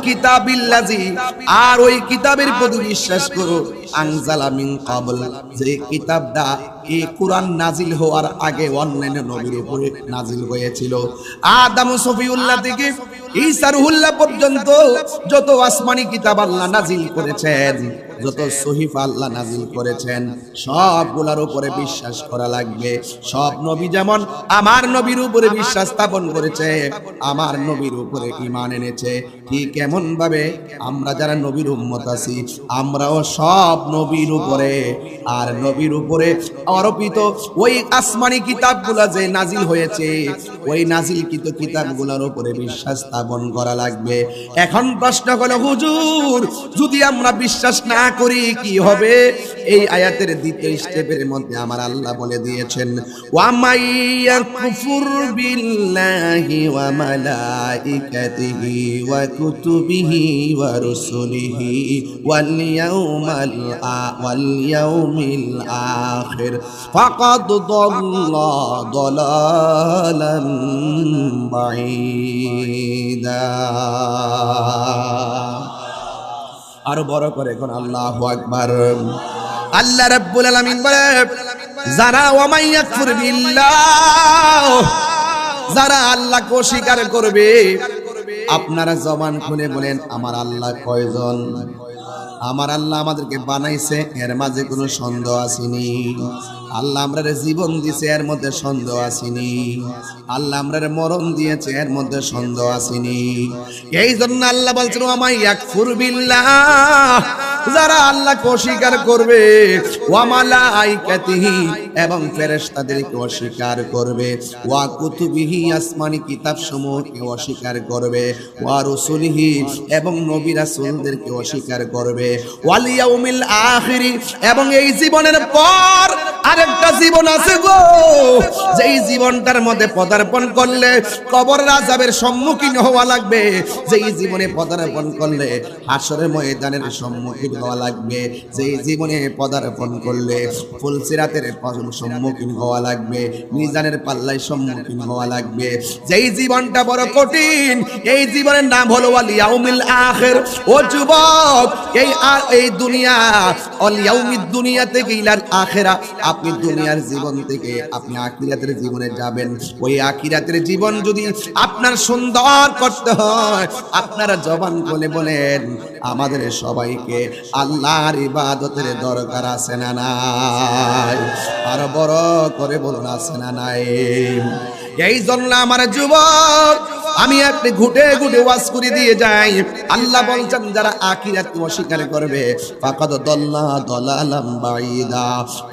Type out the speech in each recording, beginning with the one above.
কিতাবিল্লাযী, আর ওই কিতাবের প্রতি বিশ্বাস করো, আনজালা মিন ক্বাবল, যে কিতাবটা এই কুরআন নাজিল হওয়ার আগে অন্যান্য নবীর উপরে নাজিল হয়েছিল। আদম সফিউল্লাহ থেকে ঈসা রুহুল্লাহ পর্যন্ত যত আসমানি কিতাব আল্লাহ নাজিল করেছেন, যত সহিফা আল্লাহ নাজিল করেছেন, সবগুলোর উপরে বিশ্বাস করা লাগবে। সব নবী যেমন আমার নবীর উপরে বিশ্বাস স্থাপন করেছে, আমার নবীর উপরে ঈমান এনেছে, ঠিক এমন ভাবে আমরা যারা নবীর উম্মত আছি, আমরাও সব নবীর উপরে আর নবীর উপরে অর্পিত ওই আসমানি কিতাবগুলো যে নাজিল হয়েছে, ওই নাজিলকৃত কিতাবগুলোর উপরে বিশ্বাস স্থাপন করা লাগবে। এখন প্রশ্ন হলো, হুজুর যদি আমরা বিশ্বাস না করি কি হবে? এই আয়াতের দ্বিতীয় স্টেপের মধ্যে আমার আল্লাহ বলে দিয়েছেন, ওয়া মাইয়াকুফুর বিল্লাহি ওয়া মালাইকাতিহি ওয়া কুতুবিহি ওয়া রুসুলিহি ওয়াল ইয়াউমিল আখির ফাকাদ দাল্লা দালালান বাঈদা। আরো বড় করে এখন আল্লাহু আকবার। আল্লাহ রাব্বুল আলামিন বলে, যারা ওয়া মাইয়াকুফুর বিল্লাহ, যারা আল্লাহকে অস্বীকার করবে, আপনারা জবান খুলে বলেন আমার আল্লাহ কয়জন? আমার আল্লাহ আমাদেরকে বানাইছে, এর মাঝে কোনো সন্দেহ আসেনি। আল্লাহ আমরারে জীবন দিয়েছে, এর মধ্যে সন্দেহ আসেনি। আল্লাহ আমরারে মরণ দিয়েছে, এর মধ্যে সন্দেহ আসেনি। এই জন্য আল্লাহ বলছেন, ওয়া মাইয়াকুফুর বিল্লাহ, যারা আল্লাহকে অস্বীকার করবে, ওয়া মালাইকাতিহি, এবং ফেরেশতাদেরকে অস্বীকার করবে, ওয়া কুতুবিহি, আসমানি কিতাব সমূহকে অস্বীকার করবে, ওয়া রুসুলিহি, এবং নবী রাসূলদেরকে অস্বীকার করবে, ওয়াল ইয়াউমিল আখির, এবং এই জীবনের পর আরেকটা জীবন আছে গো, যেই জীবনটার মধ্যে পদার্পণ করলে কবরের আযাবের সম্মুখীন হওয়া লাগবে, যেই জীবনে পদার্পণ করলে হাসরের ময়দানের সম্মুখীন হওয়া লাগবে, যেই জীবনে পদার্পণ করলে ফুলসিরাতের সম্মুখীন হওয়া লাগবে, মিজানের পাল্লায় সম্মুখীন হওয়া লাগবে, যেই জীবনটা বড় কঠিন, এই জীবনের নাম হলো ওয়াল ইয়াউমিল আখির। ও যুবক, এই দুনিয়া, ওয়াল ইয়াউমিদ দুনিয়া থেকে ইলাল আখিরা, আপনি দুনিয়ার জীবন থেকে আপনি আখিরাতের জীবনে যাবেন। ওই আখিরাতের জীবন যদি আপনার সুন্দর করতে হয়, আপনারা জবান খুলে বলেন আমাদের সবাইকে আল্লাহর ইবাদতের দরকার আছে না নাই? আর বড় করে বলুন আছে না নাই? এই জন্য আমার যুবক, আমি আপনি ঘুটে ঘুটে ওয়াজ করে দিয়ে যাই। আল্লাহ বলছেন, যারা আখিরাতকে অস্বীকার করবে, ফাকাদ দাল্লা দালালাম বাঈদা,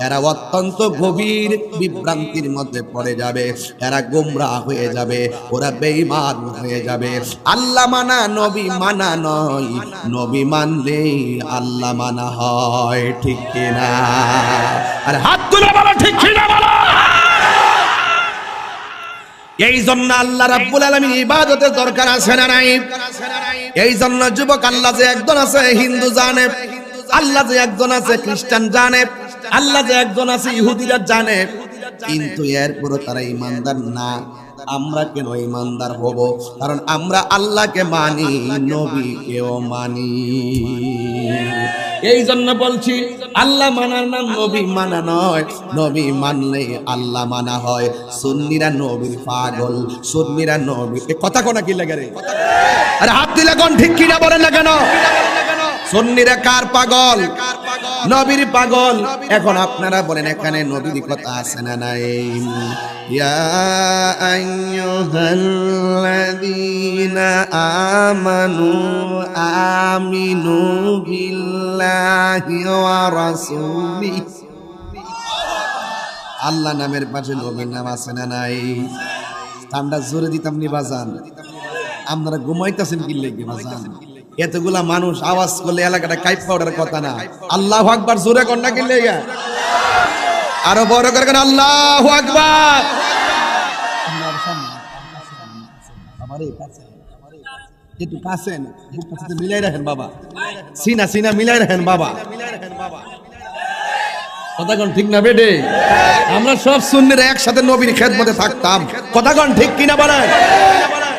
এরা অত্যন্ত গভীর বিভ্রান্তির মধ্যে পড়ে যাবে, এরা গোমরাহ হয়ে যাবে, ওরা বেঈমান হয়ে যাবে। আল্লাহ মানা নবী মানা নয়, নবী মানলেই আল্লাহ মানা হয়, ঠিক কিনা? আরে হাত তুলে বলো ঠিক কিনা বলো। এই জন্য আল্লাহ রাব্বুল আলামিন ইবাদতের দরকার আছে না নাই? এই জন্য যুবক, আল্লাহ যে একজন আছে হিন্দু জানে, আল্লাহ যে একজন আছে খ্রিস্টান জানে, আল্লাহ যে একজন আছে ইহুদিরা জানে, কিন্তু এরপরও তারা ঈমানদার না। আমরা কেন ঈমানদার হব? কারণ আমরা আল্লাহকে মানি, নবীকেও মানি। এই জন্য বলছি, আল্লাহ মানার নাম নবী মানা নয়, নবী মানলে আল্লাহ মানা হয়। সুন্নিরা নবীর পাগল, সুন্নিরা নবী, এ কথা কোনা কি লাগে রে? আরে হাত দিলে কোন ঠিক কিনা বলেন না কেন? সুন্নিরা কার পাগল? নবীর পাগল। এখন আপনারা বলেন এখানে নবীর কথা আছে না নাই? ইয়া আইয়ুহাল্লাযীনা আমানু আমিনু বিল্লাহি ওয়া রাসূলিহি। আল্লাহ নামের পাশে নবীর নাম আছে না নাই? ঠান্ডা জোরে দিতাম নি বাজান, আপনারা ঘুমাইতেছেন কি লেগে বাজান? এতগুলা মানুষ আওয়াজ করলে এলাকাটা কাইপ পাউডার কথা না। আল্লাহু আকবার জোরে কর না কি লেগে? আরো বড় করে কেন আল্লাহু আকবার। একটু কাছে বুকটার সাথে মিলাই রাখেন বাবা, সিনা সিনা মিলাই রাখেন বাবা। কথা কোন ঠিক না বেটে? আমরা সব সুন্নিরা একসাথে নবীর খেদমতে থাকতাম। কথা কোন ঠিক কিনা বলেন?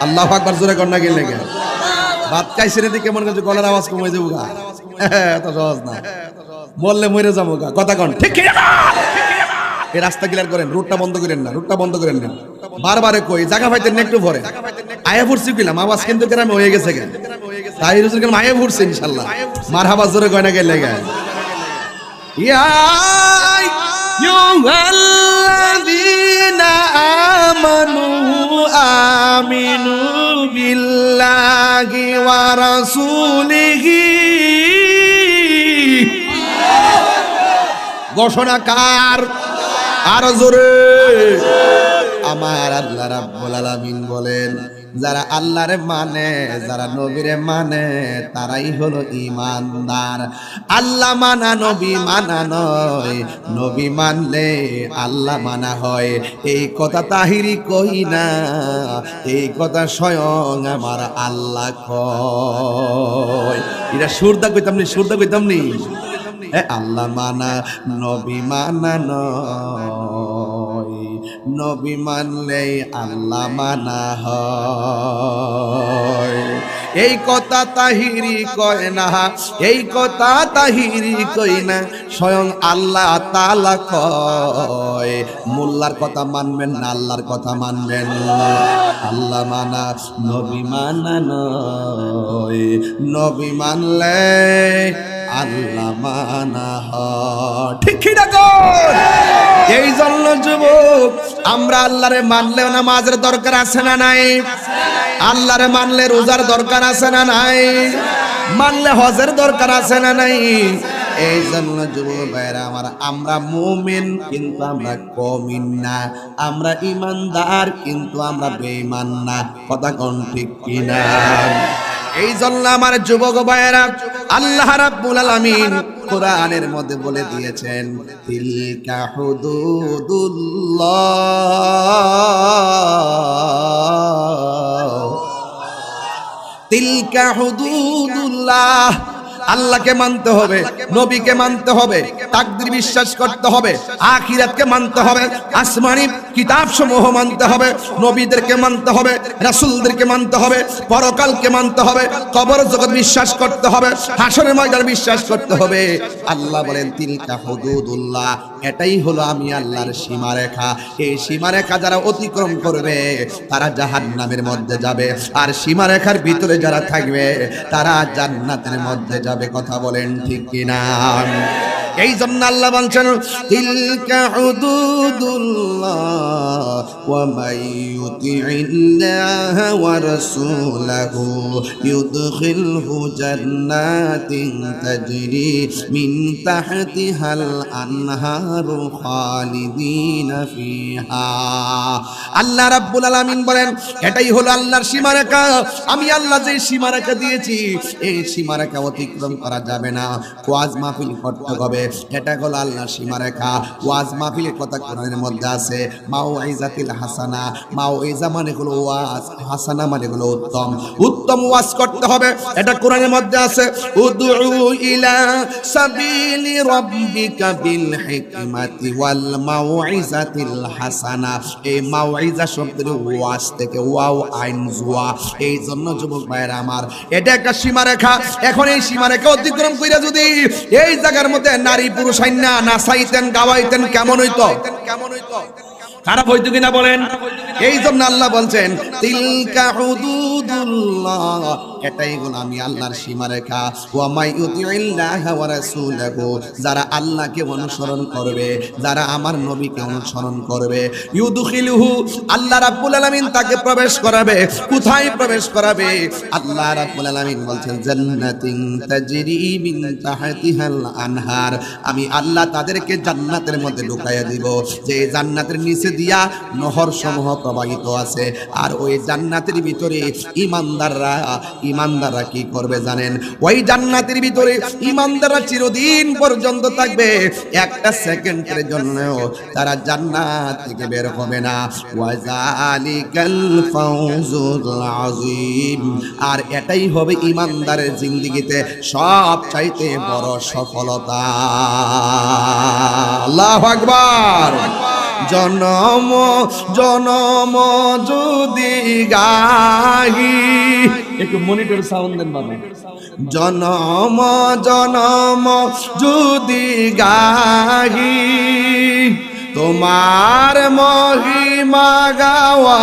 আল্লাহু আকবার জোরে কর না কি লেগে? ভাত খাইছে রে দিকে মনে করছে গলার আওয়াজ কমে যাবো গা, এত সহজ না, বললে মরে যাবো গা, কথা কন ঠিক কি না? এই রাস্তা ক্লিয়ার করেন, রুটটা বন্ধ করেন না, রুটটা বন্ধ করেন না, বারবারে কই জায়গা পাইতেন একটু পরে আয়া ফুরছি কিলাম, আওয়াজ কিন্তু গ্রামে হয়ে গেছে কেন, তাই রুজুর কেন আয়া ফুরছে ইনশাআল্লাহ, মারহাবা জোরে কয় না গেলে গা। ইয়া আইয়ুহাল্লাযীনা আমানু আমিনু বিল্লাহি ওয়া রাসূলিহি, ঘোষণা কার? আর জোরে। আমার আল্লাহ রাব্বুল আলামিন বলেন, যারা আল্লাহরে মানে, যারা নবীরে মানে, তারাই হলো ঈমানদার। আল্লাহ মানা নবী মানা নয়, নবী মানলে আল্লাহ মানা হয়। এই কথা তাহিরি কই না, এই কথা স্বয়ং আমার আল্লাহ কয়। এটা সুরদা কইতাম নি, সুরদা কইতাম নি, আল্লাহ মানা নবী মানা নয়, নবী মানলে আল্লাহ মানা হয়। এই কথা তাহিরি কয় না, এই কথা তাহিরি কই না, স্বয়ং আল্লাহ তাআলা কয়। মোল্লার কথা মানবেন না, আল্লাহর কথা মানবেন। আল্লাহ মানা নবী মানা নয়, নবী মানলে আল্লাহ মানা হয়। ঠিক কি না গো? এই জন্য যুবক, আমরা আল্লাহরে মানলেও নামাজের দরকার আছে না নাই? আল্লাহরে মানলে রোজার দরকার আছে না নাই? মানলে হজের দরকার আছে না নাই? এই জন্য যুবক ভাইরা আমার, আমরা মুমিন কিন্তু আমরা কমিন না, আমরা ইমানদার কিন্তু আমরা বেঈমান না, কথা কোন ঠিক কিনা? এই জন্য আমার যুবক ভাইরা, আল্লাহ রাব্বুল আলামিন কোরআনের মধ্যে বলে দিয়েছেন, তিলকা হুদুদুল্লাহ, তিলকা হুদুদুল্লাহ। আল্লাহকে মানতে হবে, নবীকে মানতে হবে, তাকদীর বিশ্বাস করতে হবে, আখিরাতকে মানতে হবে, আসমানি কিতাব সমূহ মানতে হবে, নবীদেরকে মানতে হবে, রাসূলদেরকে মানতে হবে, পরকালকে মানতে হবে, কবর জগৎ বিশ্বাস করতে হবে, হাসরের ময়দান বিশ্বাস করতে হবে। আল্লাহ বলেন তিলকা হুদুদুল্লাহ, এটাই হলো আমি আল্লাহর সীমারেখা। এই সীমারেখা যারা অতিক্রম করবে তারা জাহান্নামের মধ্যে যাবে, আর সীমারেখার ভিতরে যারা থাকবে তারা জান্নাতের মধ্যে যাবে। কথা বলেন ঠিক কিনা? এই জন্য আল্লাহ বলছেন, তিলকা হুদুদুল্লাহ ওয়া মান ইউতিইল্লাহা ওয়া রাসূলাহু ইউদখিলহু জান্নাতিন তাজরি মিন তাহতিহাল আনহারু খালিদিনা ফিহা। আল্লাহ রাব্বুল আলামিন বলেন, এটাই হলো আল্লাহর সীমারেখা। আমি আল্লাহ যে সীমারেখা দিয়েছি, এই সীমারেখা অতিক্রম করা যাবে না। ওয়াজ মাহফিল করতে হবে, এটা হলো আল্লাহর সীমারেখা। ওয়াজ মাহফিলের কথা কোরআনের মধ্যে আছে, মাউইজাতিল হাসানা। মাউইজা মানে হলো ওয়াজ, হাসানা মানে হলো উত্তম। উত্তম ওয়াজ করতে হবে, এটা কোরআনের মধ্যে আছে, উদউ ইলা সাবিলি রাব্বিকা বিল হিকমাতি ওয়াল মাউইজাতিল হাসানা। এই মাউইজা শব্দের ওয়াজ থেকে ওয়াও আইন জুয়া। এই জন্য যুবক ভাইরা আমার, এটা একটা সীমারেখা। এখন এই সীমারেখা অতিক্রম কইরা যদি এই জায়গার মধ্যে নারী পুরুষ আইনা নাচাইতেন, গাওয়াইতেন, কেমন হইতো? খারাপ হইতো কিনা বলেন? এই জন্য আল্লাহ বলছেন, তিলকা হুদুদুল্লাহ, এটাই হলো আমি আল্লাহর সীমারেখা। ওয়া মান ইউতিইল্লাহা ওয়া রাসূলাহু, যারা আল্লাহকে অনুসরণ করবে, যারা আমার নবীকে অনুসরণ করবে, ইউদখিলুহু, আল্লাহ রাব্বুল আলামিন তাকে প্রবেশ করাবে। কোথায় প্রবেশ করাবে? আল্লাহ রাব্বুল আলামিন বলছেন, জান্নাতিন তাজরি মিন তাহতিহাল আনহার। আমি আল্লাহ তাদেরকে জান্নাতের মধ্যে ঢুকাইয়া দিব, যে জান্নাতের নিচে দিয়া নহর সমূহ প্রবাহিত আছে। আর ওই জান্নাতের ভিতরে ইমানদাররা কি করবে জানেন? ওই জান্নাতের ভিতরে ইমানদাররা চিরদিন পর্যন্ত থাকবে, একটা সেকেন্ডের জন্য তারা জান্নাত থেকে বের হবে না। ওয়াজালিকাল ফাউজুল আযীম। আর এটাই হবে ইমানদারের জিন্দেগিতে সবচাইতে বড় সফলতা। আল্লাহু আকবার। জনম জনম যদি গাহি একটু মনিটর সাউন্ড দেন বাবা। জনম জনম যদি গাহি তোমার মহিমা গাওয়া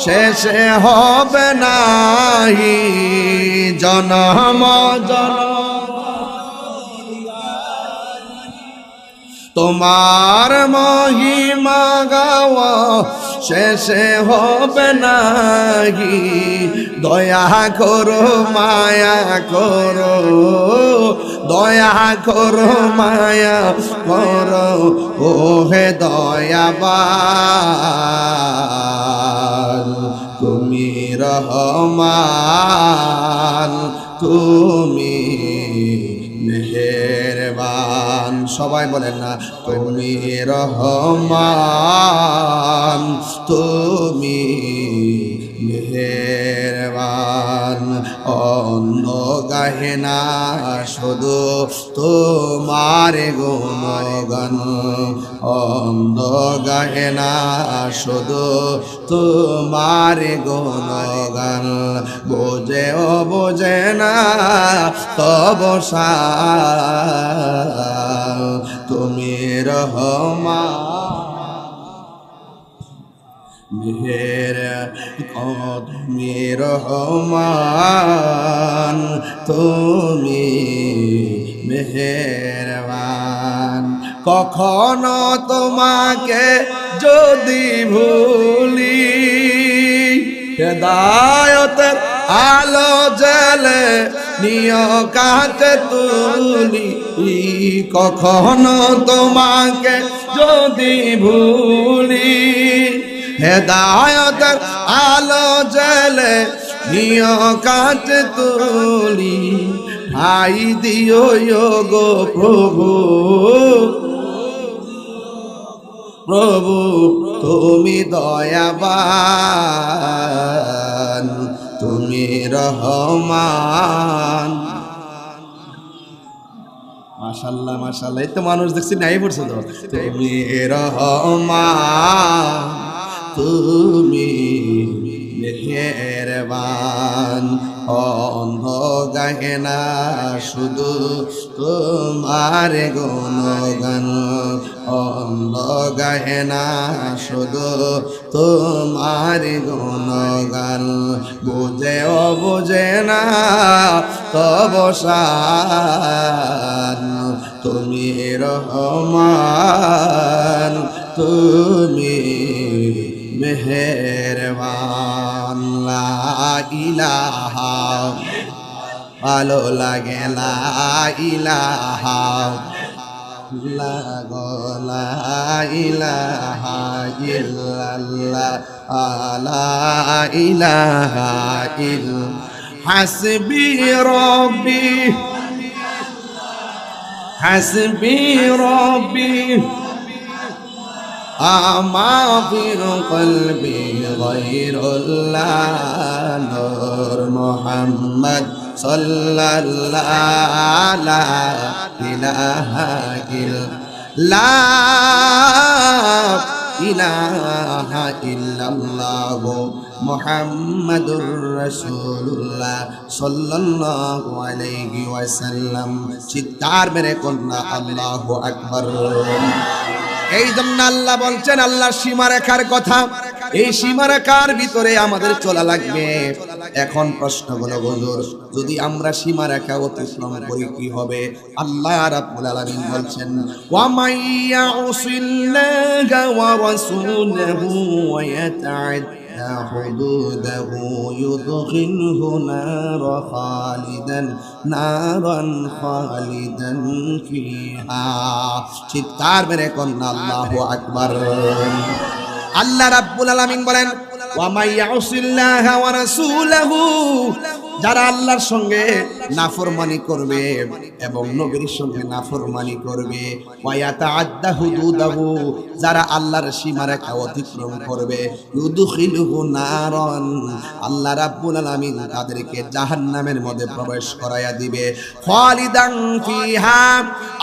শেষে হবে নাহি। জনম জনম তোমার মহিমা গাওয়া শেষে হবে নাহি। দয়া করো মায়া করো, দয়া করো মায়া করো, ও হে দয়াবান তুমি রহমান তুমি মেহেরবান। সবাই বলেন না, তুমি রহমান তুমি মেহেরবান। অন্য গাহে না শুধু তোমার গুণগান, অন্য গাহে না শুধু তোমার গুণগান। বোঝেও বোঝে না তব তুমি রহমান মেহের তুমি রহমান তুমি মেহেরবান। কখনো তোমাকে যদি ভুলি হেদায়েতের আলো জ্বলে নিয় কাছে তুলি। কখনো তোমাকে যদি ভুলি হেদায়েতের আলো জ্বলে নিয় কাছে তুলি। ঠাই দিও গো প্রভু, প্রভু তুমি দয়াবান তুমি রহমান। মাশাআল্লাহ মাশাআল্লাহ, এই তো মানুষ দেখছি নাই পড়ছে তো। তুমি রহমান তুমি মেহেরবান। অন্ধ গাহে না শুধু তোমার গুণগান, অন্ধ গাহে না শুধু তোমার গুণগান। বুঝেও বুঝে না তব শান তুমি রহমান তুমি মেহেরবান। লা ইলাহা ভালো লাগে লা ইলাহা লা ইলাহা ইল্লাল্লাহ লা ইলাহা ইল্লা হাসবি রব্বি হাসবি রব্বি আমা ফির কলবি গায়রুল্লাহ। নূর মুহাম্মদ সাল্লাল্লাহু লা ইলাহা ইল্লাল্লাহ ইলাহা ইল্লাল্লাহ মুহাম্মাদুর রাসূলুল্লাহ সাল্লাল্লাহু আলাইহি ওয়াসাল্লাম। চিৎকার মেরে কন্যা আল্লাহু আকবার। এই জন্য আল্লাহ বলছেন আল্লাহর সীমারেখার কথা, এই সীমারেখার ভিতরে আমাদের চলা লাগবে। এখন প্রশ্ন হলো হুজুর, যদি আমরা সীমারেখা অতিক্রম করি কি হবে? আল্লাহ রাব্বুল আলামিন বলছেন ওয়া মাইয়াউসিল্লাহা ওয়া রাসূলহু ওয়া ইয়াতাআদ্দা হুদুদাহু ইউদখিলহু নারান খালিদান ফিহা। চিৎকার মেরে কন্যা আল্লাহু আকবার। আল্লাহ রাব্বুল আলামিন বলেন ওয়া মাইয়াউসিল্লাহা ওয়া রাসূলহু, যারা আল্লাহর সঙ্গে নাফরমানি করবে এবং নবীর সঙ্গে নাফরমানি করবে, ওয়ায়াতাআদ্দা হুদুদাহু, যারা আল্লাহর সীমারেখা অতিক্রম করবে, ইউদখিলুহু নারান, আল্লাহ রাব্বুল আলামিন তাদেরকে জাহান্নামের মধ্যে প্রবেশ করায়া দিবে। খালিদান ফিহা,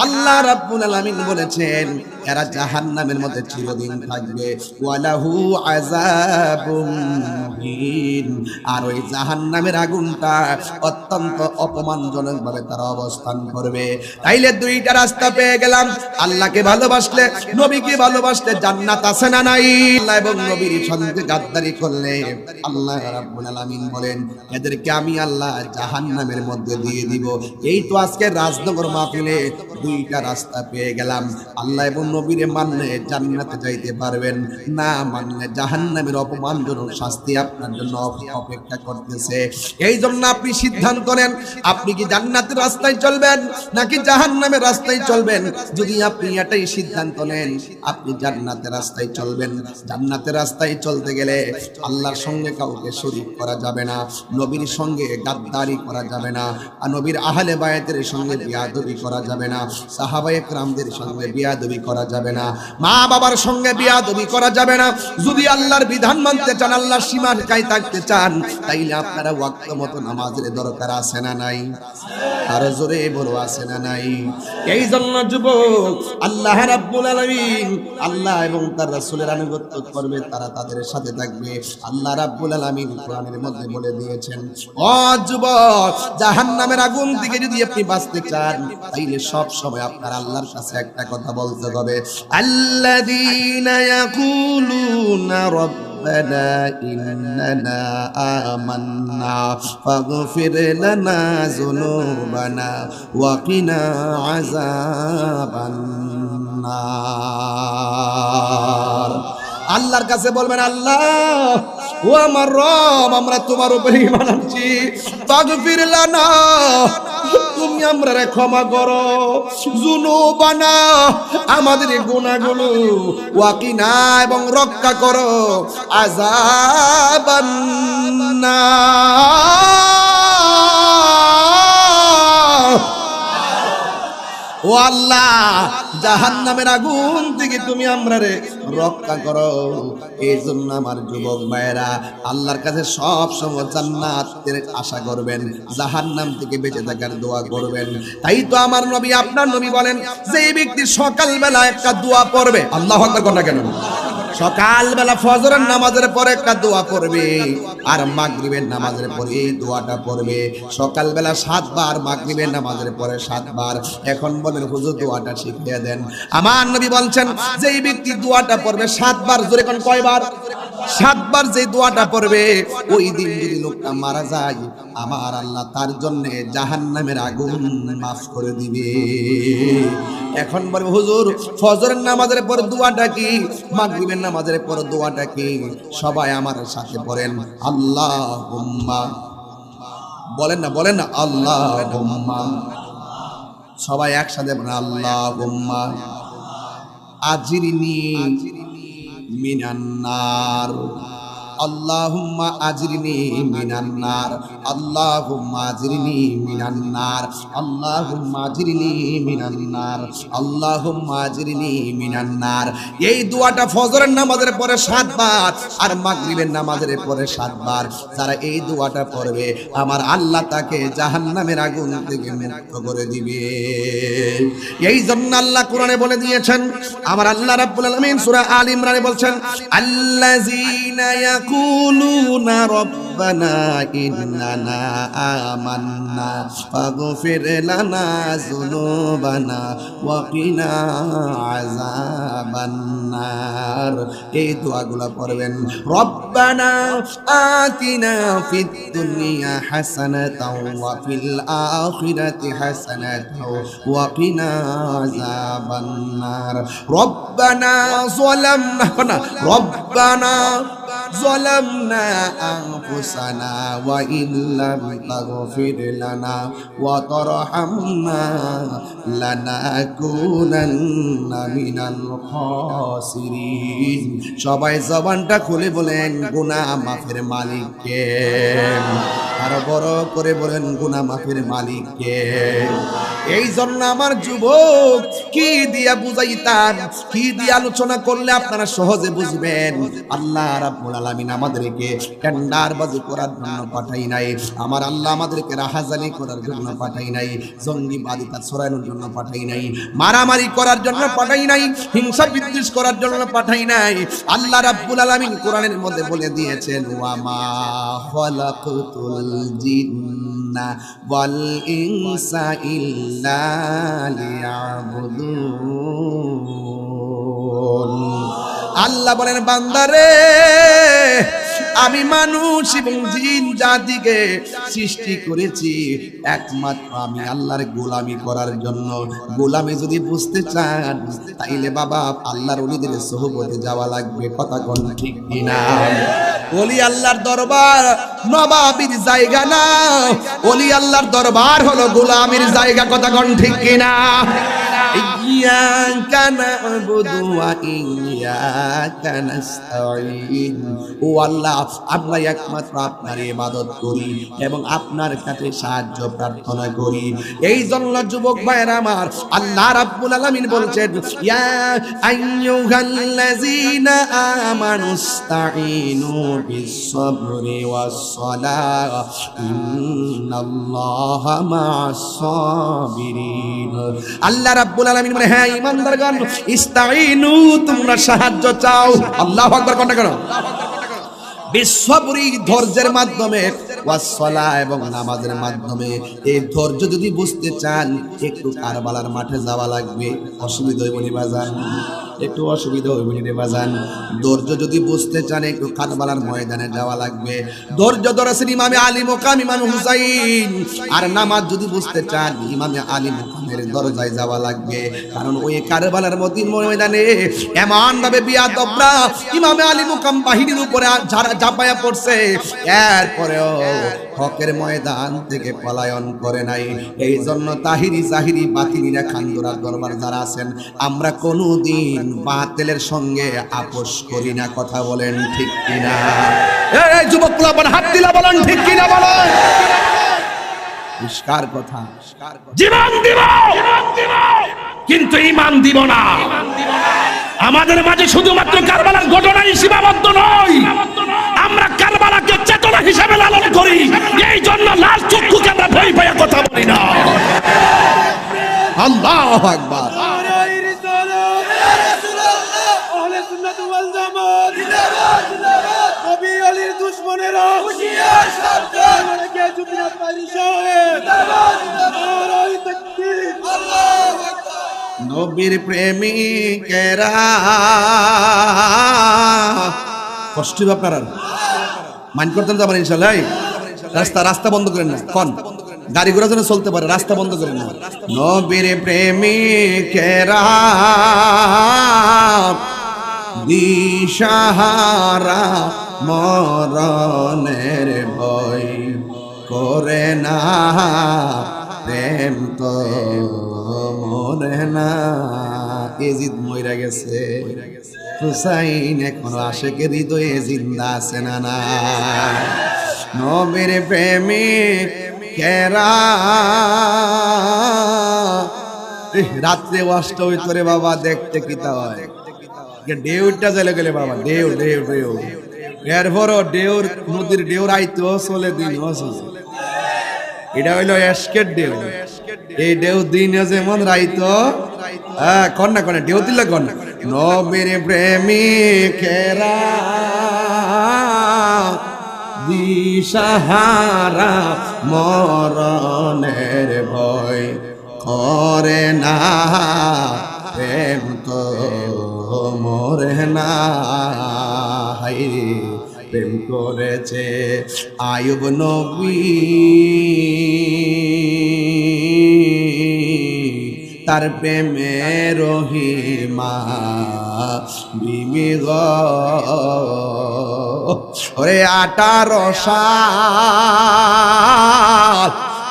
আল্লাহ রাব্বুল আলামিন বলেছেন এরা জাহান্নামের মধ্যে চিরদিন থাকবে। ওয়ালাহু আযাবুম মুহিন, আর ওই জাহান্নামের আগুনটা অত্যন্ত অপমানজনক ভাবে তারা অবস্থান করবে। তাইলে দুইটা রাস্তা পেয়ে গেলাম, আল্লাহকে ভালোবাসলে, নবীকে ভালোবাসলে জান্নাত আছে না নাই? আল্লাহ এবং নবীর সঙ্গে গাদ্দারি করলে আল্লাহ রাব্বুল আলামিন বলেন এদেরকে আমি আল্লাহ জাহান্নামের মধ্যে দিয়ে দিব। এই তো আজকে রাজনগর মাহফিলে দুইটা রাস্তা পেয়ে গেলাম। আল্লাহ এবং নবীরে মানলে জান্নাতে যাইতে পারবেন, না মানলে জাহান্নামের অপমানজনক শাস্তি আপনার জন্য অপেক্ষা করতেছে। এই জন্য আপনি সিদ্ধান্ত নেন, আপনি কি জান্নাতের রাস্তায় চলবেন নাকি জাহান্নামের রাস্তায় চলবেন। যদি আপনি এটাই সিদ্ধান্ত নেন আপনি জান্নাতের রাস্তায় চলবেন, জান্নাতের রাস্তায় চলতে গেলে আল্লাহর সঙ্গে কাউকে শরীক করা যাবে না, নবীর সঙ্গে গাদ্দারি করা যাবে না, আর নবীর আহলে বায়াতের সঙ্গে বিয়াদবি করা যাবে না, সাহাবায়ে কেরামদের সঙ্গে বিয়াদবি করা যাবে না, মা বাবার সঙ্গে বিয়াদবি করা যাবে না। যদি আল্লাহর বিধান মানতে চান, আল্লাহর সীমার গায়ে থাকতে চান, তাইলে আপনারা ওয়াক্ত মতো নামাজের দরকার আছে না নাই? আর জোরে বড় আছে না নাই? এই জন্য যুবক, আল্লাহ রাব্বুল আলামিন, আল্লাহ এবং তার রাসূলের আনুগত্য করবে, তারা তাদের সাথে থাকবে। আল্লাহ রাব্বুল আলামিন কোরআনের মধ্যে বলে দিয়েছেন, ও যুবক, জাহান্নামের আগুন থেকে যদি আপনি বাঁচতে চান, তাইলে সব সময় আপনার আল্লাহর কাছে একটা কথা বলতে হবে, আল্লাযীনা ইয়াকুলুনা ربنا إننا آمنا فاغفر لنا ذنوبنا وقنا عذاب النار। আল্লাহর কাছে বলবেন, আল্লাহ ও আমার রব, আমরা তোমার উপরে ঈমান আনছি, ফাগফির লানা, তুমি আমরারে ক্ষমা করো, যুনুবানা, আমাদের গুনাহগুলো, ওয়াকিনা, এবং রক্ষা করো আযাবান নার। ও আল্লাহ, জাহান্নামের আগুন থেকে তুমি আমরারে রক্ষা করো। এই জন্য আমার যুবক ভাইয়েরা আল্লাহর কাছে সব সময় জান্নাতের আশা করবেন, জাহান্নাম থেকে বেঁচে থাকার দোয়া করবেন। তাই তো আমার নবী, আপনার নবী বলেন, যে ব্যক্তি সকালবেলা একটা দোয়া পড়বে, আল্লাহু আকবার কোনটা কেন, সকালবেলা ফজরের নামাজের পরে একটা দোয়া পড়বে, আর মাগরিবের নামাজের পরে এই দোয়াটা পড়বে। সকালবেলা 7 বার, মাগরিবের নামাজের পরে 7 বার। এখন বলেন হুজুর দোয়াটা শিখিয়ে দেন। আমার নবী বলছেন, যেই ব্যক্তি দোয়াটা পড়বে 7 বার, জোরে কোন কয়বার? 7 বার যে দোয়াটা পড়বে, ওই দিন যদি লোকটা মারা যায়, আমার আল্লাহ তার জন্য জাহান্নামের আগুন মাফ করে দিবে। এখন বলবে হুজুর ফজরের নামাজের পর দোয়াটা কি, মাগরিবের নামাজের পর দোয়াটা কি? সবাই আমার সাথে পড়েন, আল্লাহুম্মা, বলেন না, বলেন না, আল্লাহুম্মা, সবাই একসাথে বলেন, আল্লাহুম্মা আজিরনি মিনান নার, আল্লাহুম্মা আজিরনি মিনান নার, আল্লাহুম্মা আজিরনি মিনান নার, আল্লাহুম্মা আজিরনি মিনান নার, আল্লাহুম্মা আজিরনি মিনান নার। এই দোয়াটা ফজরের নামাজের পরে 7 বার, আর মাগরিবের নামাজের পরে 7 বার। যারা এই দোয়াটা পড়বে, আমার আল্লাহ তাকে জাহান্নামের আগুন থেকে মুক্ত করে দিবে। এই জন্য আল্লাহ কোরআনে বলে দিয়েছেন, আমার আল্লাহ রাব্বুল আলামিন সূরা আল ইমরানে বলছেন, আল্লাযীনা ইয়াকুলুনা রাব্বানা ইন্নানা আমান্না ফাগফির লানা যুনুবানা ওয়া কিনা আযাবান নার। এই দোয়াগুলো পড়বেন, রব্বানা আতিনা ফিদ দুনিয়া হাসানাতাও ওয়া ফিল আখিরাতি হাসানাতাও ওয়া কিনা আযাবান নার। রব্বানা যালামনা, রব্বানা ظلمنا أنفسنا وإن لم تغفر لنا وترحمنا لنكونن من الخاسرين। সবাই জবানটা খুলে বলেন, গুনাহ মাফের মালিক কে? আর বড় করে বলেন গুনাহ মাফের মালিক কে? এই জন্য আমার যুবক, কি দিয়া বুঝাইতাম, কি দিয়ে আলোচনা করলে আপনারা সহজে বুঝবেন? আল্লাহ রাব্বুল আলামিন আমাদেরকে টেন্ডারবাজি করার জন্য পাঠাই নাই। আমার আল্লাহ আমাদেরকে রাহাজানি করার জন্য পাঠাই নাই, জঙ্গিবাদিতা ছড়ানোর জন্য পাঠাই নাই, মারামারি করার জন্য পাঠাই নাই, হিংসা বিদ্বেষ করার জন্য পাঠাই নাই। আল্লাহ রাব্বুল আলামিন কোরআনের মধ্যে বলে দিয়েছেন, ওয়া মা খালাকাতুল জিন্না ওয়াল ইনসা ইল্লা লিয়াবুদুন। আল্লাহ বলেন, বান্দারে, আমি মানুষ এবং জিন জাতিকে সৃষ্টি করেছি একমাত্র আমি আল্লাহর গোলামি করার জন্য। গোলামি যদি বুঝতে চান, তাইলে বাবা আল্লাহর ওলিদের সোহবতে যাওয়া লাগবে। কথা কোন ঠিক কিনা? ওলি আল্লাহর দরবার নবাবির জায়গা না, ওলি আল্লাহর দরবার হলো গোলামির জায়গা। কথা কোন ঠিক কিনা? ইয়াকা না'বুদু ওয়া ইয়াকা নাস্তাঈন। ও আল্লাহ, আমরা একমাত্র আপনার ইবাদত করি এবং আপনার কাছে সাহায্য প্রার্থনা করি। এই জন্য যুবক ভাইরা আমার, আল্লাহ রাব্বুল আলামিন বলছেন, ইয়া আইয়ুহাল্লাযীনা আমানুস্তাঈনু বিস-সাবরি ওয়াস-সালাহ ইন্নাল্লাহা মা'আস-সাবিরিন। আল্লাহ রাব্বুল আলামিন বলে, হ্যাঁ ঈমানদারগণ, ইস্তাঈনু, তোমরা সাহায্য চাও। আল্লাহু আকবার কোনটা করো? বিশ্ববরি, ধৈর্যের মাধ্যমে, ওয়াসসালাহ, এবং নামাজের মাধ্যমে। এই ধৈর্য যদি বুঝতে চান, একটু কারবালার মাঠে যাওয়া লাগবে। অসুবিধা হইব নি বাজান? একটু অসুবিধা হইব নি বাজান? ধৈর্য যদি বুঝতে চান, একটু কারবালার ময়দানে যাওয়া লাগবে। ধৈর্য ধরেছেন ইমামে আলী মুকাম ইমাম হুসাইন। আর নামাজ যদি বুঝতে চান, ইমামে আলী মুকামের দরজায় যাওয়া লাগবে। কারণ ওই কারবালার ময়দানে এমন ভাবে বিয়াদবরা ইমামে আলী মুকাম বাহিনীর উপরে ঝাঁপায়া পড়ছে, এরপরেও হকের ময়দান থেকে পলায়ন করে নাই। এই জন্য তাহিরি জাহিরি বাতিনিরা খান্দুরার দরবার যারা আছেন, আমরা কোনোদিন বাতিলের সঙ্গে আপোষ করি না। কথা বলেন ঠিক কিনা? এই যুবকরা বলেন, হাত দিলা বলেন ঠিক কিনা বলেন? পরিষ্কার কথা। জীবন দিব কিন্তু ঈমান দিব না। আমাদের মাঝে শুধুমাত্র কারবালার ঘটনাই সীমাবদ্ধ নয়, আমরা কারবালাকে চেতনা হিসেবে লালন করি। এই জন্য লাল চক্ষুকে আমরা ভয় পাইয়া কথা বলি না। আল্লাহু আকবার। নবীর প্রেমিকেরা, কষ্ট হবে আপনারা, মাইন্ড করতেন তো আবার ইনশাআল্লাহ। রাস্তা বন্ধ করেন না, কোন গাড়ি ঘোড়া যেন চলতে পারে, রাস্তা বন্ধ করেন না। নবীর প্রেমিকেরা দিশাহারা, মরণের ভয় করে না, প্রেম তো মরে না। এজিদ মইরা গেছে, হুসাইন এখনো আশেকের হৃদয়ে জিন্দা আছে না না? নবীর প্রেমিকেরা রাত্রে ওয়াশট হইতো রে বাবা, দেখতে কিতা হয়। ঢেউটা চলে গেলে বাবা, ঢেউ ঢেউ ঢেউ, এরপরও ঢেউর নদীর ঢেউ আইতো চলে দিন। এটা হইলো এশকের ঢেউ। এই ঢেউ দিন যেমন রাইতো, হ্যাঁ কন্যা কন্যা ঢেউ দিলে কন্যা। নবীর প্রেমিকেরা দিশাহারা, মরণের ভয় করে না, প্রেম তো মরে না। হায়রে প্রেম করেছে আয়ুব নবী, তার প্রেমে রহিমা বিবি গো। ওরে 18 সাল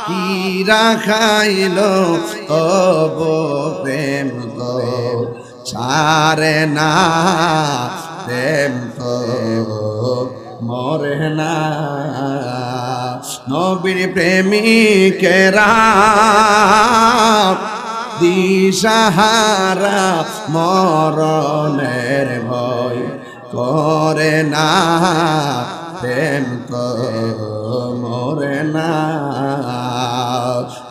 কি রাখাইল তবু প্রেম তো ছাড়ে না, প্রেম তো মরে না। নবীর প্রেমিকেরা দিশাহারা মরণের ভয় করে না, প্রেম তো মরে না।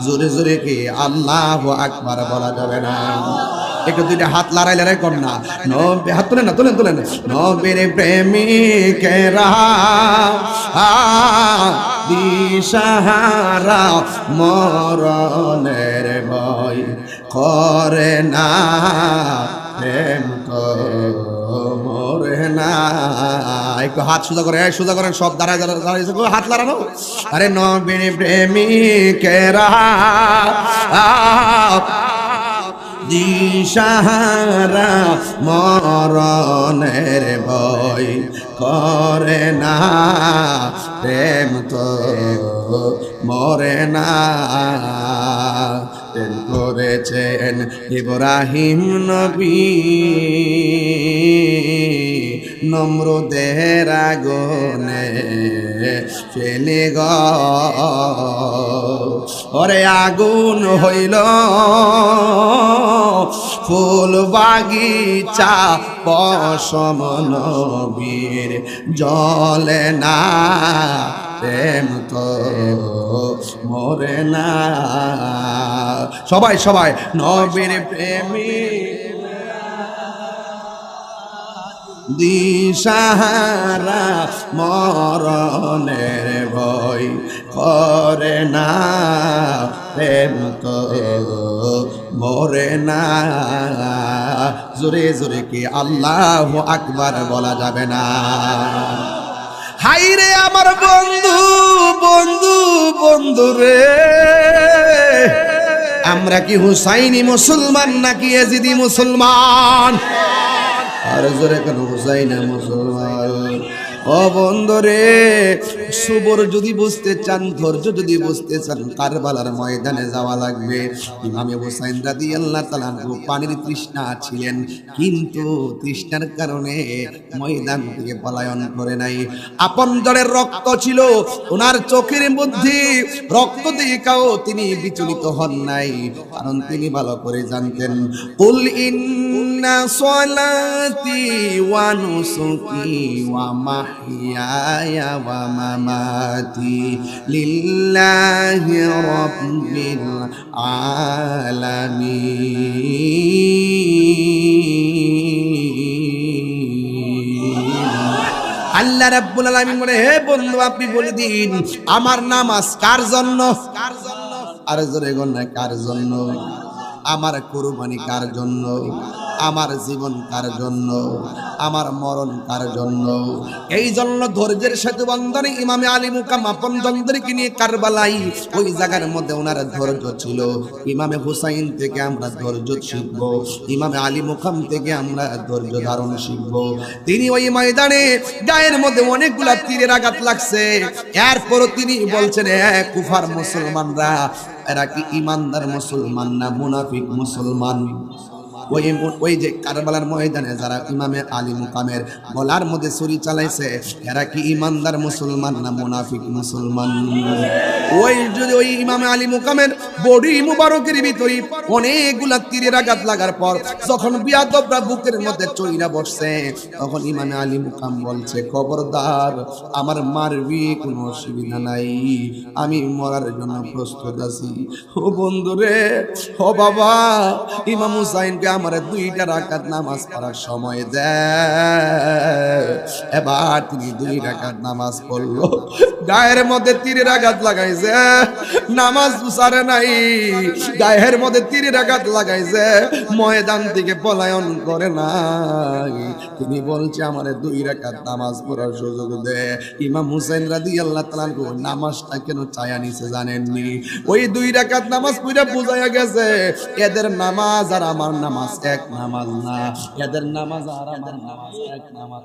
জোরে জোরে কি আল্লাহু আকবার বলা যাবে না? একটু দুইটা হাত লড়াই লড়াই কর না। নবী হাত তুলেন না, তুলেন তুলেন। নবীর প্রেমিকেরা দিশাহারা মরণের ভয় করে না, প্রেম তো মরে না। একটু হাত সোজা করে, সোজা করেন সব দাঁড়ায় দাঁড়ায় হাত লাগানো। আরে নবীর প্রেমিকেরা দিশাহারা মরণের ভয় করে না, প্রেম তো মরে না। প্রেম করেছেন ইব্রাহিম নবী নমরুদের আগুনে ফেলে গো, ওরে আগুন হইল ফুল বাগিচা পশম নবীর জ্বলে না, প্রেম তো মরে না। সবাই সবাই নবীর প্রেমিক দিশাহারা মরণের ভয় করে না, প্রেম তো মরে না। জোরে জোরে কি আল্লাহু আকবার বলা যাবে না? হাইরে আমার বন্ধু বন্ধু বন্ধু রে, আমরা কি হুসাইনি মুসলমান নাকি ইয়াজিদি মুসলমান? আর জোরে কেন হুসাইনা মুসলমান? ও বন্ধুরে, সবর যদি বুঝতে চান, ধৈর্য যদি বুঝতে চান, কারবালার ময়দানে যাওয়া লাগবে। ইমামে হুসাইন রাদিয়াল্লাহু তাআলা আনহু পানির তৃষ্ণা ছিলেন, কিন্তু তৃষ্ণার কারণে ময়দান থেকে পলায়ন করে নাই। আপনজনের রক্ত ছিল ওনার চোখের মধ্যে, রক্ত দেখাও তিনি বিচলিত হন নাই, কারণ তিনি ভালো করে জানতেন কুল ইন্না সলাতি ওয়া নুসুকি ওয়া মাহইয়ায়া ওয়া মামাতি লিল্লাহি রাব্বিল আলামিন। আল্লাহ রাব্বুল আলামিন বলে, হে বন্ধু আপনি বলে দিন আমার নামাজ কার জন্য? আর জোরে গণ না, কার জন্য? আমার কুরবানি কার জন্য? আমার জীবন কার জন্য? আমার মরণ কার জন্য? এই জন্য ধৈর্যের সাথে বন্ধনে ইমামে আলী মুকাম আপন জনদেরকে নিয়ে কারবালাই, ওই জায়গার মধ্যে ওনার ধৈর্য ছিল। ইমামে হুসাইন থেকে আমরা ধৈর্য শিখব, ইমামে আলী মুকাম থেকে আমরা ধৈর্য ধারণ শিখব। তিনি ওই ময়দানে গায়ের মধ্যে অনেকগুলা তীরের আঘাত লাগছে, এরপরও তিনি বলছেন, হ্যাঁ কুফার মুসলমানরা, এরা কি ইমানদার মুসলমান না মুনাফিক মুসলমান? ওই যে কারবালার ময়দানে যারা ইমামে আলী মুকামের গলার মধ্যে ছুরি চালাইছে, এরা কি ইমানদার মুসলমান না মুনাফিক মুসলমান? ওই যদি ওই ইমামে আলী মুকামের বডি মুবারকের ভিতরে অনেকগুলা তীরের আঘাত লাগার পর যখন বিয়াদবরা বুকের মধ্যে চইরা বসছে, তখন ইমামে আলী মুকাম বলছে, খবরদার, আমার মারবি, কোনো অসুবিধা নাই, আমি মরার জন্য প্রস্তুত আছি। ও বন্ধুরে, ও বাবা, ইমাম হুসাইনকে আমার 2টা রাকাত নামাজ পড়ার সময় দেয়। এবার তিনি 2 রাকাত নামাজ পড়লো, গায়ের মধ্যে তীরের আঘাত লাগাইছে, নামাজ ছাড়ে নাই, গায়ের মধ্যে তীরের আঘাত লাগাইছে, ময়দান থেকে পলায়ন করে নাই। তিনি বলছে আমার 2 রাকাত নামাজ পড়ার সুযোগ দে। ইমাম হুসাইন রাদিয়াল্লাহু তাআলা আনহু নামাজটা কেন চায়া নিছে জানেননি? ওই 2 রাকাত নামাজ পড়া বুঝায়া গেছে এদের নামাজ আর আমার নামাজ এক নামাজ না, এদের নামাজ আর আমার নামাজ এক নামাজ।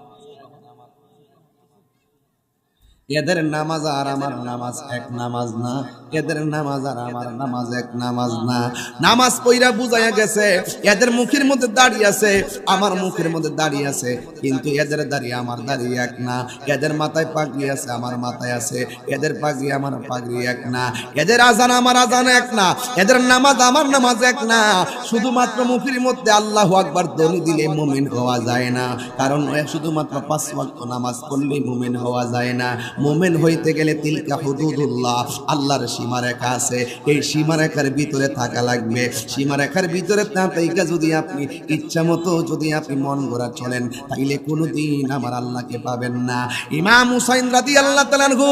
এদের নামাজ আর আমার নামাজ এক নামাজ না, এদের নামাজ আর আমার নামাজ এক নামাজ না। নামাজ পইরা বুঝাইয়া গেছে এদের মুখের মধ্যে দাঁড়িয়ে আছে, আমার মুখের মধ্যে দাঁড়িয়ে আছে, কিন্তু এদের দাঁড়িয়ে আমার দাঁড়িয়ে এক না। এদের মাথায় পাগড়ি আছে, আমার মাথায় আছে, এদের পাগড়ি আমার পাগড়ি এক না। এদের আজান আমার আজান এক না, এদের নামাজ আমার নামাজ এক না। শুধুমাত্র মুখের মধ্যে আল্লাহু আকবার ধ্বনি দিলে মুমিন হওয়া যায় না, কারণ শুধুমাত্র 5 ওয়াক্ত নামাজ পড়লে মুমিন হওয়া যায় না। মুমিন হইতে গেলে তিলকা হুদুদুল্লাহ, আল্লাহর সীমারেখা আছে, এই সীমারেখার ভিতরে থাকা লাগবে। সীমারেখার ভিতরে না থাইকা যদি আপনি ইচ্ছা মতো যদি আপনি মন গড়া চলেন, তাইলে কোনোদিন আমার আল্লাহকে পাবেন না। ইমাম হুসাইন রাদিয়াল্লাহু তাআলা আনহু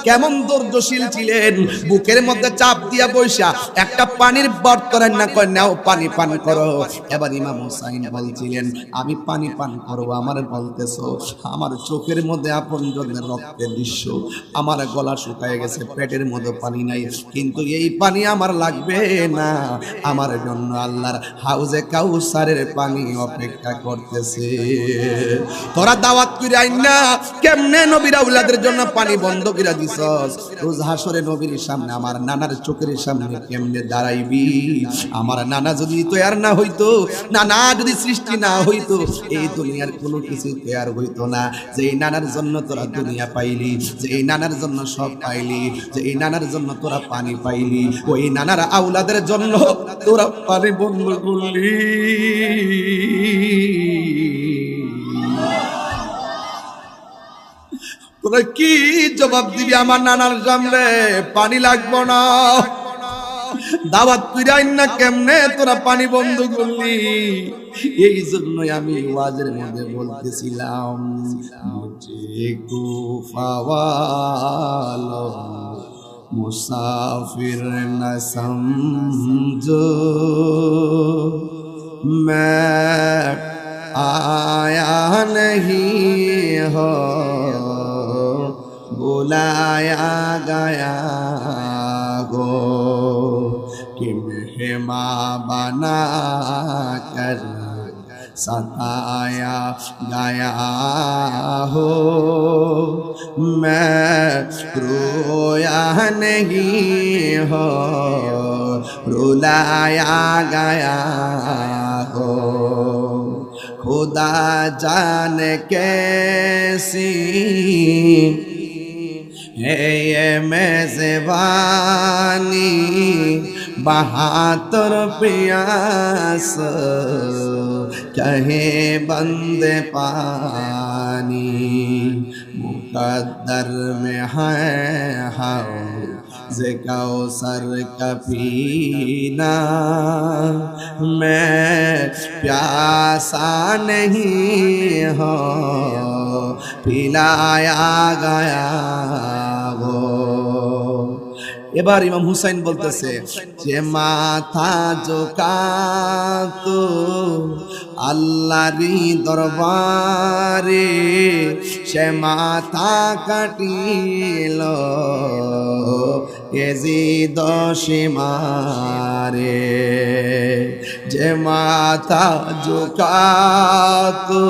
কেমন ধৈর্যশীল ছিলেন, বুকের মধ্যে চাপ দিয়া বৈশা একটা পানির বর্তমান না কয় নাও পানি পান করো। এবার ইমাম হুসাইন বলছিলেন আমি পানি পান করব, আমার বলতেছো আমার চোখের মধ্যে আপনজনের রক্তের দৃশ্য, আমার গলা শুকায় গেছে, পেটের মধ্যে পানি নাই, কিন্তু এই পানি আমার লাগবে না, আমার জন্য আল্লাহর হাউজে কাউসারের পানি অপেক্ষা করতেছে। তোরা দাওয়াত করে আইন না, কেমনে নবীর আউলাদের জন্য পানি বন্ধ করে দিছস? রোজ হাসরে নবীর সামনে আমার নানার চোখের সামনে কেমনে দাঁড়াইবি? আমার নানা যদি তৈয়ার না হইতো, নানা যদি সৃষ্টি না হইতো, এই দুনিয়ার কোনো কিছু তৈয়ার হইতো না। যে এই নানার জন্য তোরা দুনিয়া পাইলি, যে এই নানার জন্য সব পাইলি, যে এই নানার জন্য তোরা পানি পাইলি, ওই নানার আউলাদের জন্য তোরা পানি বন্ধ করলি। তোরা কি জবাব দিবি আমার নানার সামনে? পানি লাগবো না, দাওয়াত কইরাইন না, কেমনে তোরা পানি বন্ধ করলি? এই জন্যই আমি ওয়াজের মধ্যে বলতেছিলাম মুঝে কুফাওয়ালো মুসাফির না সমঝো, मैं आया नहीं हो बुलाया गया हो, कि मेहमान बना कर सताया गया हो, मैं रोया नहीं हो रुलाया गया हो, खुदा जाने कैसी है ये मेज़बानी, बहातर प्यास कहे बंदे पानी, मुकद्दर में है हौज़ कौसर का पीना, मैं प्यासा नहीं हो पिलाया गया वो। এবার ইমাম হুসাইন বলতেছে যে মাথা ঝোঁকাতো আল্লাহরই দরবারে, সে মাথা কাটিল এজিদ সীমারে, যে মাথা ঝোঁকাতো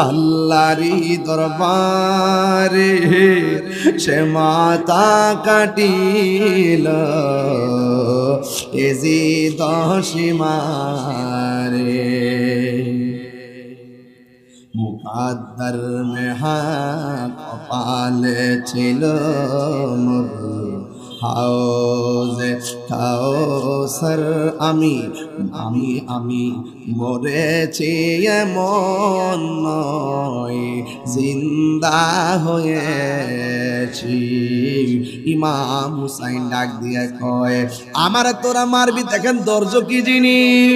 আল্লাহরই দরবারে, সে মাথা কাটিল এজিদ সীমারে, মুকাদ্দার में কপালে ছিল হাউজে কাউসার, আমি আমি আমি মরেছি এমন নয়, জিন্দা হয়েছি। ইমাম হুসাইন ডাক দিয়ে কয় আমার তোরা মারবি, দেখেন দর্জ কি জিনিস।